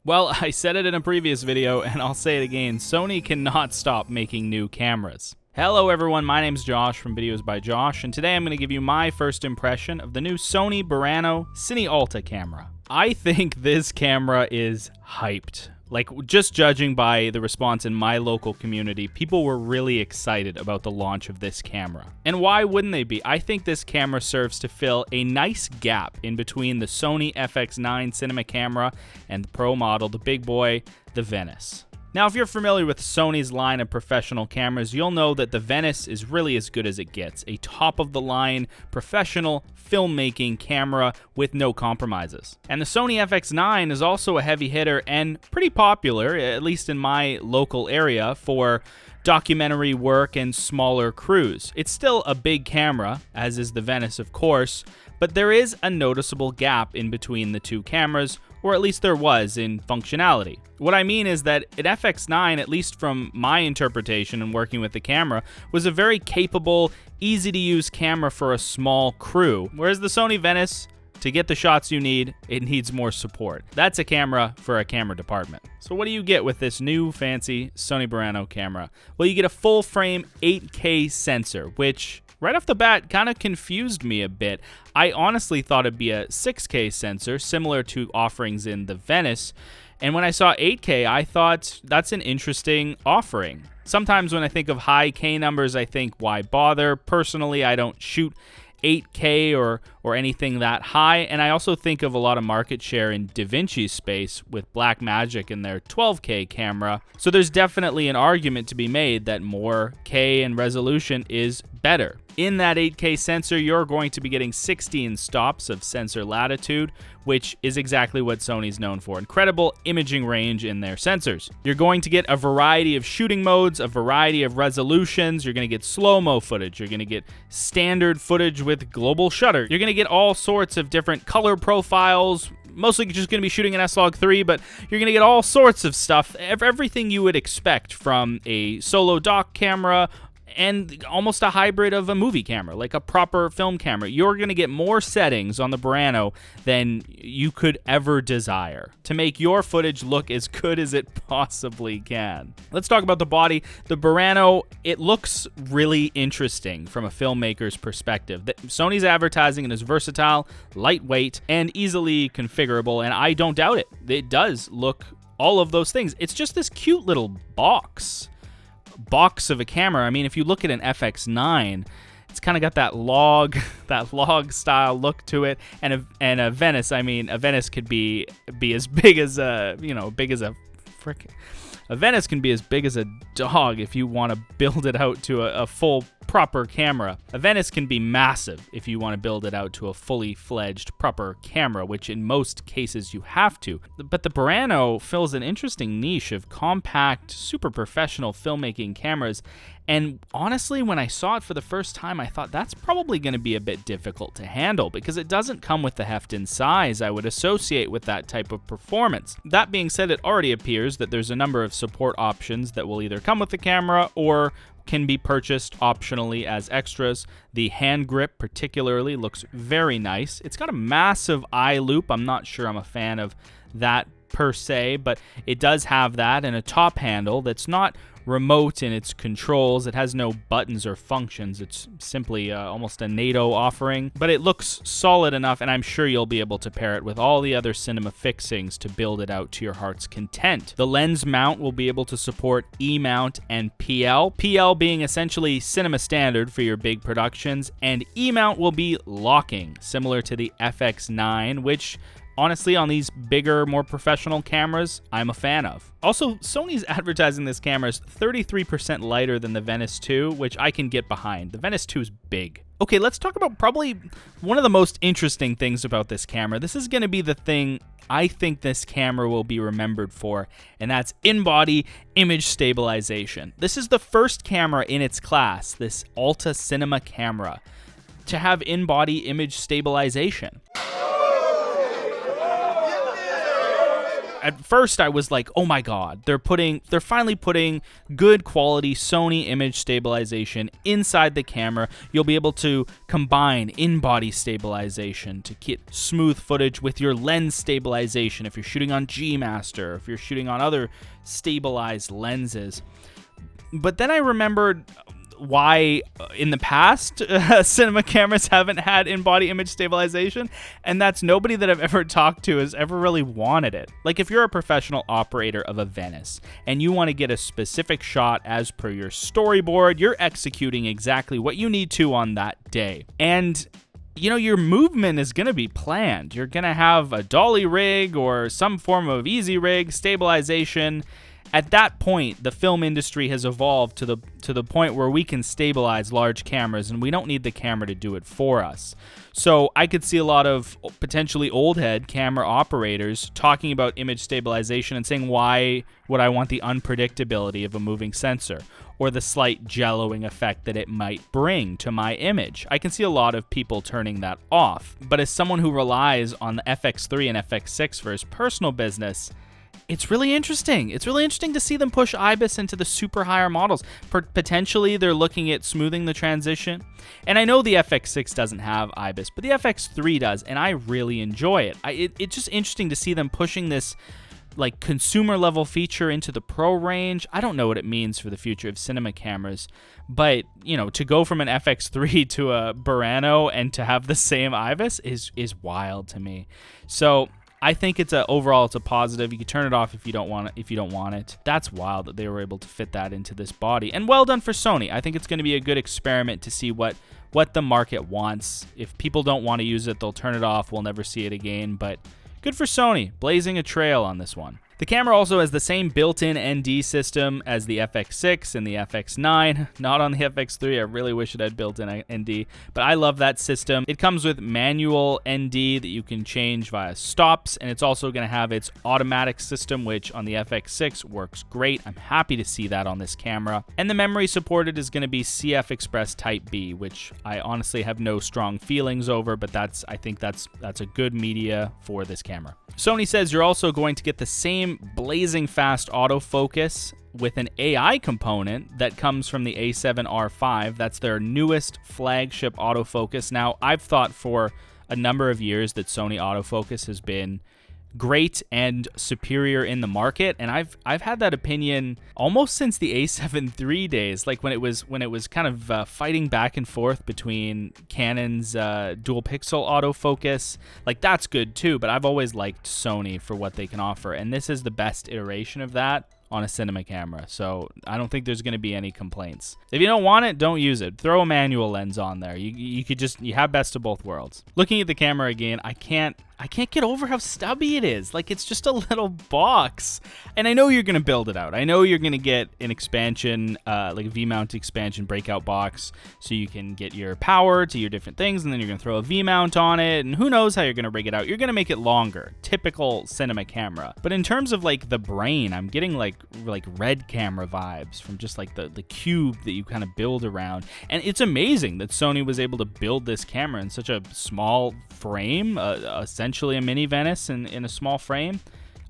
Well, I said it in a previous video, and I'll say it again. Sony cannot stop making new cameras. Hello everyone, my name's Josh from Videos by Josh, and today I'm going to give you my first impression of the new Sony Burano CineAlta Camera. I think this camera is hyped. Like, just judging by the response in my local community, people were really excited about the launch of this camera. And why wouldn't they be? I think this camera serves to fill a nice gap in between the Sony FX9 cinema camera and the Pro model, the big boy, the Venice. Now, if you're familiar with Sony's line of professional cameras, you'll know that the Venice is really as good as it gets. A top-of-the-line, professional filmmaking camera with no compromises. And the Sony FX9 is also a heavy hitter and pretty popular, at least in my local area, for documentary work and smaller crews. It's still a big camera, as is the Venice, of course, but there is a noticeable gap in between the two cameras, or at least there was in functionality. What I mean is that an FX9, at least from my interpretation and working with the camera, was a very capable, easy-to-use camera for a small crew, whereas the Sony Venice, to get the shots you need, it needs more support. That's a camera for a camera department. So what do you get with this new fancy Sony Burano camera? Well, you get a full-frame 8K sensor, which right off the bat kind of confused me a bit. I honestly thought it'd be a 6K sensor, similar to offerings in the Venice, and when I saw 8K, I thought that's an interesting offering. Sometimes when I think of high K numbers, I think, why bother? Personally, I don't shoot 8K or anything that high, and I also think of a lot of market share in DaVinci's space with Blackmagic and their 12K camera, so there's definitely an argument to be made that more K and resolution is better. In that 8K sensor, you're going to be getting 16 stops of sensor latitude, which is exactly what Sony's known for. Incredible imaging range in their sensors. You're going to get a variety of shooting modes, a variety of resolutions. You're going to get slow-mo footage. You're going to get standard footage with global shutter. You're going to get all sorts of different color profiles, mostly just going to be shooting an S-Log3, but you're going to get all sorts of stuff, everything you would expect from a solo dock camera, and almost a hybrid of a movie camera, like a proper film camera. You're going to get more settings on the Burano than you could ever desire to make your footage look as good as it possibly can. Let's talk about the body. The Burano, it looks really interesting from a filmmaker's perspective. Sony's advertising it as versatile, lightweight, and easily configurable, and I don't doubt it. It does look all of those things. It's just this cute little box of a camera. I mean, if you look at an FX9, it's kind of got that log style look to it, and a Venice. I mean, a Venice could be as big as a A Venice can be as big as a dog if you want to build it out to a full proper camera. A Venice can be massive if you want to build it out to a fully fledged proper camera, which in most cases you have to. But the Burano fills an interesting niche of compact, super professional filmmaking cameras. And honestly, when I saw it for the first time, I thought that's probably going to be a bit difficult to handle because it doesn't come with the heft and size I would associate with that type of performance. That being said, it already appears that there's a number of support options that will either come with the camera or can be purchased optionally as extras. The hand grip particularly looks very nice. It's got a massive eye loop. I'm not sure I'm a fan of that per se, but it does have that, and a top handle that's not remote in its controls. It has no buttons or functions. It's simply almost a NATO offering, but it looks solid enough, and I'm sure you'll be able to pair it with all the other cinema fixings to build it out to your heart's content. The lens mount will be able to support E-mount and PL. PL being essentially cinema standard for your big productions, and E-mount will be locking, similar to the FX9, which honestly, on these bigger, more professional cameras, I'm a fan of. Also, Sony's advertising this camera is 33% lighter than the Venice 2, which I can get behind. The Venice 2 is big. Okay, let's talk about probably one of the most interesting things about this camera. This is going to be the thing I think this camera will be remembered for, and that's in-body image stabilization. This is the first camera in its class, this Alta Cinema camera, to have in-body image stabilization. at first I was like, oh my god, they're finally putting good quality Sony image stabilization inside the camera. You'll be able to combine in-body stabilization to get smooth footage with your lens stabilization if you're shooting on G Master, if you're shooting on other stabilized lenses. But then I remembered why in the past cinema cameras haven't had in-body image stabilization, and that's nobody that I've ever talked to has ever really wanted it. Like if you're a professional operator of a Venice and you want to get a specific shot as per your storyboard, you're executing exactly what you need to on that day. And you know, your movement is going to be planned. You're going to have a dolly rig or some form of easy rig, stabilization. At that point, the film industry has evolved to the point where we can stabilize large cameras and we don't need the camera to do it for us. So I could see a lot of potentially old head camera operators talking about image stabilization and saying, why would I want the unpredictability of a moving sensor or the slight jelloing effect that it might bring to my image? I can see a lot of people turning that off. But as someone who relies on the FX3 and FX6 for his personal business, it's really interesting. It's really interesting to see them push IBIS into the super higher models. Potentially, they're looking at smoothing the transition. And I know the FX6 doesn't have IBIS, but the FX3 does, and I really enjoy it. It's just interesting to see them pushing this like consumer level feature into the pro range. I don't know what it means for the future of cinema cameras, but you know, to go from an FX3 to a Burano and to have the same IBIS is wild to me. So I think overall it's a positive. You can turn it off if you don't want it. That's wild that they were able to fit that into this body. And well done for Sony. I think it's going to be a good experiment to see what the market wants. If people don't want to use it, they'll turn it off. We'll never see it again. But good for Sony, blazing a trail on this one. The camera also has the same built-in ND system as the FX6 and the FX9. Not on the FX3. I really wish it had built-in ND, but I love that system. It comes with manual ND that you can change via stops, and it's also going to have its automatic system, which on the FX6 works great. I'm happy to see that on this camera. And the memory supported is going to be CF Express Type B, which I honestly have no strong feelings over, but I think that's a good media for this camera. Sony says you're also going to get the same blazing fast autofocus with an AI component that comes from the A7R5. That's their newest flagship autofocus. Now, I've thought for a number of years that Sony autofocus has been great and superior in the market, and I've had that opinion almost since the A7 III days, like when it was kind of fighting back and forth between Canon's dual pixel autofocus. Like that's good too, but I've always liked Sony for what they can offer, and this is the best iteration of that on a cinema camera, so I don't think there's going to be any complaints. If you don't want it, don't use it. Throw a manual lens on there. You have best of both worlds. Looking at the camera again, I can't get over how stubby it is. Like, it's just a little box. And I know you're going to build it out. I know you're going to get an expansion, like a V-mount expansion breakout box, so you can get your power to your different things, and then you're going to throw a V-mount on it, and who knows how you're going to rig it out. You're going to make it longer. Typical cinema camera. But in terms of, like, the brain, I'm getting, like red camera vibes from just, like, the cube that you kind of build around. And it's amazing that Sony was able to build this camera in such a small frame, essentially a mini Venice in a small frame.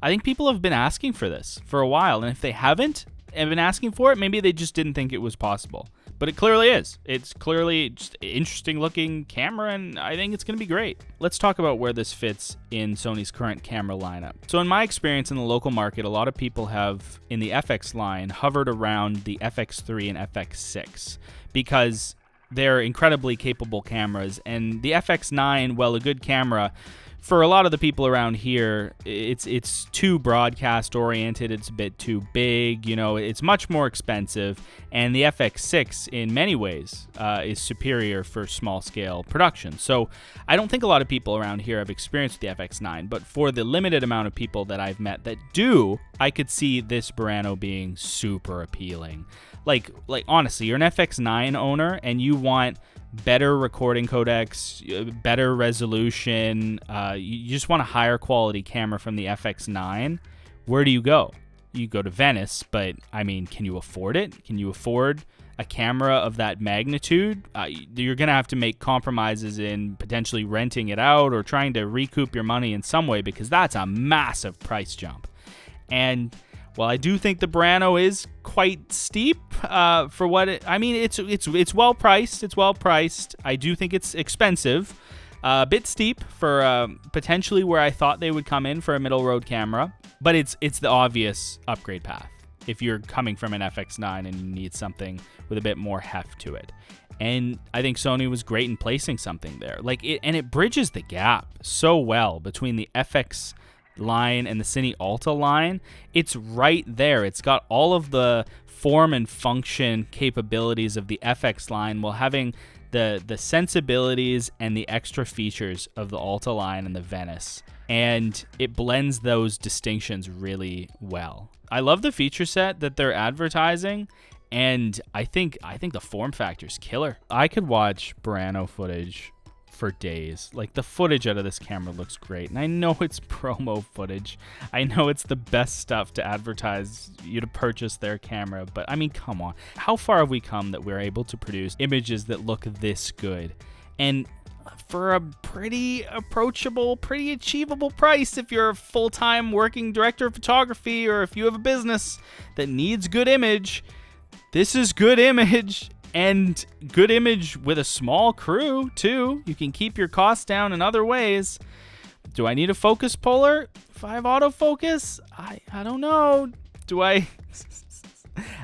I think people have been asking for this for a while, and if they haven't been asking for it, maybe they just didn't think it was possible. But it clearly is. It's clearly just an interesting looking camera, and I think it's going to be great. Let's talk about where this fits in Sony's current camera lineup. So in my experience in the local market, a lot of people have, in the FX line, hovered around the FX3 and FX6 because they're incredibly capable cameras. And the FX9, while a good camera, for a lot of the people around here, it's too broadcast oriented. It's a bit too big, you know, it's much more expensive. And the FX6 in many ways is superior for small scale production. So I don't think a lot of people around here have experienced the FX9, but for the limited amount of people that I've met that do, I could see this Burano being super appealing. Like honestly, you're an FX9 owner and you want better recording codecs, better resolution, you just want a higher quality camera from the FX9, where do you go? You go to Venice, but I mean, can you afford it? Can you afford a camera of that magnitude? You're going to have to make compromises in potentially renting it out or trying to recoup your money in some way, because that's a massive price jump. And while I do think the Burano is quite steep for what I mean, it's well priced. It's well priced. I do think it's expensive, a bit steep for potentially where I thought they would come in for a middle road camera. But it's the obvious upgrade path if you're coming from an FX9 and you need something with a bit more heft to it. And I think Sony was great in placing something there. And it bridges the gap so well between the FX line and the CineAlta line. It's right there. It's got all of the form and function capabilities of the FX line while having the sensibilities and the extra features of the Alta line and the Venice. And it blends those distinctions really well. I love the feature set that they're advertising, and I think the form factor is killer. I could watch Burano footage for days. Like, the footage out of this camera looks great, and I know it's promo footage. I know it's the best stuff to advertise you to purchase their camera, but I mean, come on. How far have we come that we're able to produce images that look this good? And for a pretty approachable, pretty achievable price if you're a full-time working director of photography, or if you have a business that needs good image, this is good image. And good image with a small crew, too. You can keep your costs down in other ways. Do I need a focus puller? If I have autofocus? I don't know. Do I?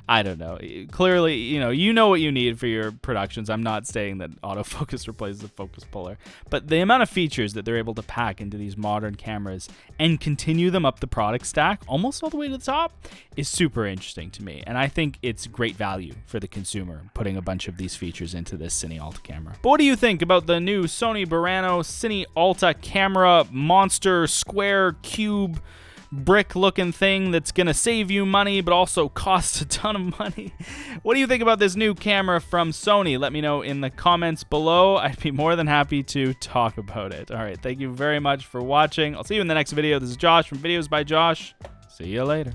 I don't know. Clearly, you know what you need for your productions. I'm not saying that autofocus replaces a focus puller, but the amount of features that they're able to pack into these modern cameras and continue them up the product stack almost all the way to the top is super interesting to me. And I think it's great value for the consumer putting a bunch of these features into this CineAlta camera. But what do you think about the new Sony Burano CineAlta Camera monster square cube brick looking thing that's gonna save you money but also cost a ton of money? What do you think about this new camera from Sony? Let me know in the comments below. I'd be more than happy to talk about it. All right, thank you very much for watching. I'll see you in the next video. This is Josh from Videos by Josh. See you later.